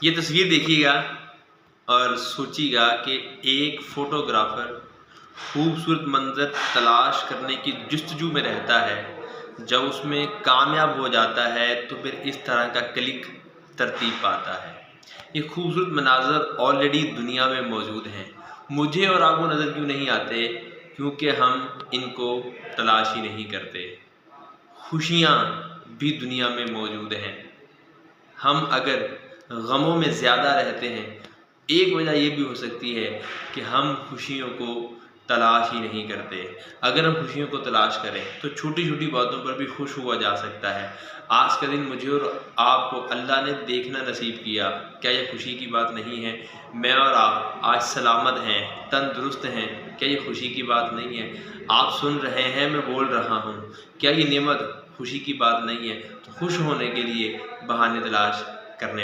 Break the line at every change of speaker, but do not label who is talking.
ये तस्वीर देखिएगा और सोचिएगा कि एक फ़ोटोग्राफ़र खूबसूरत मंज़र तलाश करने की जुस्तजू में रहता है। जब उसमें कामयाब हो जाता है तो फिर इस तरह का क्लिक तरतीब पाता है। ये खूबसूरत मनाज़र ऑलरेडी दुनिया में मौजूद हैं। मुझे और आपको नज़र क्यों नहीं आते? क्योंकि हम इनको तलाश ही नहीं करते। खुशियाँ भी दुनिया में मौजूद हैं। हम अगर गमों में ज़्यादा रहते हैं, एक वजह ये भी हो सकती है कि हम खुशियों को तलाश ही नहीं करते। अगर हम खुशियों को तलाश करें तो छोटी-छोटी बातों पर भी खुश हुआ जा सकता है। आज का दिन मुझे और आपको अल्लाह ने देखना नसीब किया, क्या ये खुशी की बात नहीं है? मैं और आप आज सलामत हैं, तंदुरुस्त हैं, क्या ये खुशी की बात नहीं है? आप सुन रहे हैं, मैं बोल रहा हूँ, क्या ये नेमत खुशी की बात नहीं है? तो खुश होने के लिए बहाने तलाश करने